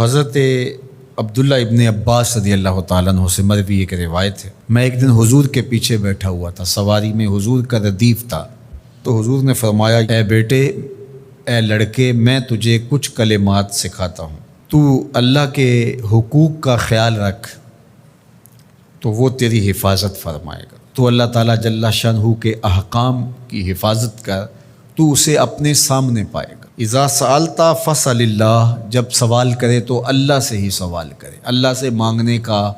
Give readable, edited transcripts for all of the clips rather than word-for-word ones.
حضرت عبداللہ ابن عباس رضی اللہ تعالیٰ عنہ سے مروی ایک روایت ہے، میں ایک دن حضور کے پیچھے بیٹھا ہوا تھا، سواری میں حضور کا ردیف تھا، تو حضور نے فرمایا، اے بیٹے، اے لڑکے، میں تجھے کچھ کلمات سکھاتا ہوں، تو اللہ کے حقوق کا خیال رکھ تو وہ تیری حفاظت فرمائے گا۔ تو اللہ تعالیٰ جل شانہ کے احکام کی حفاظت کر، تو اسے اپنے سامنے پائے گا۔ اذا سألت فاسأل اللہ، جب سوال کرے تو اللہ سے ہی سوال کرے، اللہ سے مانگنے کا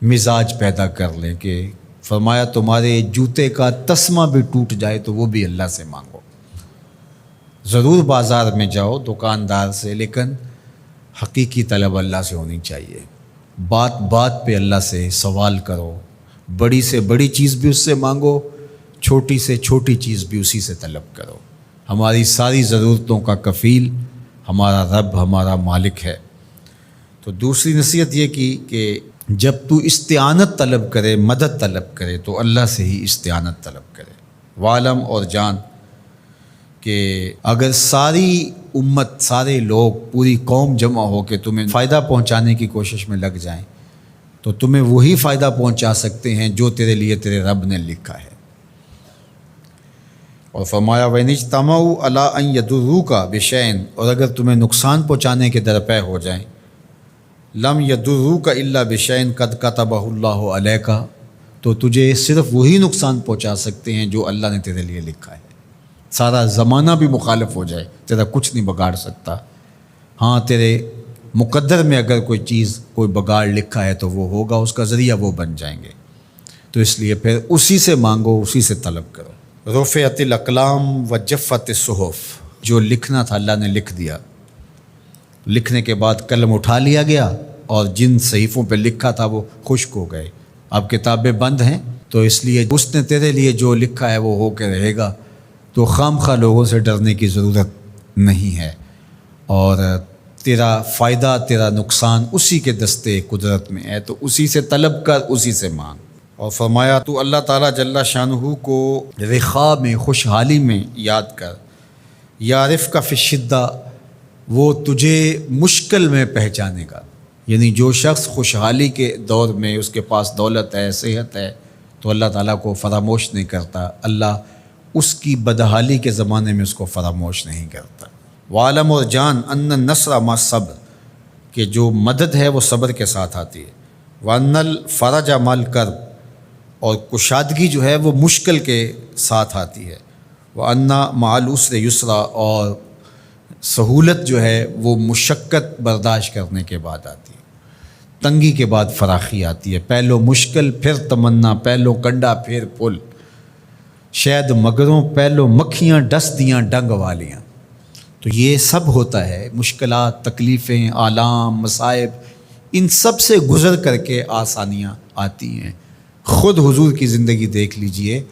مزاج پیدا کر لیں کہ فرمایا تمہارے جوتے کا تسمہ بھی ٹوٹ جائے تو وہ بھی اللہ سے مانگو۔ ضرور بازار میں جاؤ دکاندار سے، لیکن حقیقی طلب اللہ سے ہونی چاہیے۔ بات بات پہ اللہ سے سوال کرو، بڑی سے بڑی چیز بھی اس سے مانگو، چھوٹی سے چھوٹی چیز بھی اسی سے طلب کرو۔ ہماری ساری ضرورتوں کا کفیل ہمارا رب، ہمارا مالک ہے۔ تو دوسری نصیحت یہ کی کہ جب تو استعانت طلب کرے، مدد طلب کرے تو اللہ سے ہی استعانت طلب کرے۔ وعلم، اور جان کہ اگر ساری امت، سارے لوگ، پوری قوم جمع ہو کے تمہیں فائدہ پہنچانے کی کوشش میں لگ جائیں تو تمہیں وہی فائدہ پہنچا سکتے ہیں جو تیرے لیے تیرے رب نے لکھا ہے۔ اور فرمایا وَإِنِ اجْتَمَعُوا عَلَىٰ أَن يَضُرُّوكَ بِشَيْءٍ، اور اگر تمہیں نقصان پہنچانے کے درپے ہو جائیں، لَمْ يَضُرُّوكَ إِلَّا بِشَيْءٍ قَدْ كَتَبَهُ اللَّهُ عَلَيْكَ، تو تجھے صرف وہی نقصان پہنچا سکتے ہیں جو اللہ نے تیرے لیے لکھا ہے۔ سارا زمانہ بھی مخالف ہو جائے، تیرا کچھ نہیں بگاڑ سکتا۔ ہاں، تیرے مقدر میں اگر کوئی چیز، کوئی بگاڑ لکھا ہے تو وہ ہوگا، اس کا ذریعہ وہ بن جائیں گے۔ تو اس لیے پھر اسی سے مانگو، اسی سے طلب کرو۔ رفعت الاقلام وجفت الصحف، جو لکھنا تھا اللہ نے لکھ دیا، لکھنے کے بعد قلم اٹھا لیا گیا اور جن صحیفوں پہ لکھا تھا وہ خشک ہو گئے۔ اب کتابیں بند ہیں، تو اس لیے اس نے تیرے لیے جو لکھا ہے وہ ہو کے رہے گا، تو خام خواہ لوگوں سے ڈرنے کی ضرورت نہیں ہے، اور تیرا فائدہ، تیرا نقصان اسی کے دستے قدرت میں ہے، تو اسی سے طلب کر، اسی سے مانگ۔ اور فرمایا تو اللہ تعالیٰ جل شانہ کو رخاء میں، خوشحالی میں یاد کر، یعرفک فی الشدہ، وہ تجھے مشکل میں پہچانے گا۔ یعنی جو شخص خوشحالی کے دور میں اس کے پاس دولت ہے، صحت ہے، تو اللہ تعالیٰ کو فراموش نہیں کرتا، اللہ اس کی بدحالی کے زمانے میں اس کو فراموش نہیں کرتا۔ وعلم، اور جان، ان النصر مع الصبر، کہ جو مدد ہے وہ صبر کے ساتھ آتی ہے۔ وان الفرج مع الکرب، اور کشادگی جو ہے وہ مشکل کے ساتھ آتی ہے۔ وان مع العسر یسرا، اور سہولت جو ہے وہ مشقت برداشت کرنے کے بعد آتی ہے، تنگی کے بعد فراخی آتی ہے۔ پہلو مشکل پھر تمنا، پہلو کنڈا پھر پل، شاید مگروں پہلو مکھیاں ڈس دیاں ڈنگ والیاں۔ تو یہ سب ہوتا ہے، مشکلات، تکلیفیں، آلام، مصائب، ان سب سے گزر کر کے آسانیاں آتی ہیں۔ خود حضور کی زندگی دیکھ لیجئے،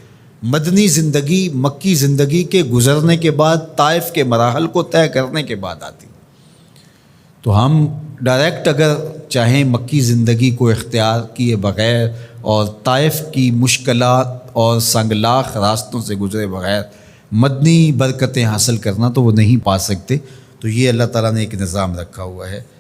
مدنی زندگی مکی زندگی کے گزرنے کے بعد، طائف کے مراحل کو طے کرنے کے بعد آتی۔ تو ہم ڈائریکٹ اگر چاہیں مکی زندگی کو اختیار کیے بغیر اور طائف کی مشکلات اور سنگلاخ راستوں سے گزرے بغیر مدنی برکتیں حاصل کرنا، تو وہ نہیں پا سکتے۔ تو یہ اللہ تعالیٰ نے ایک نظام رکھا ہوا ہے۔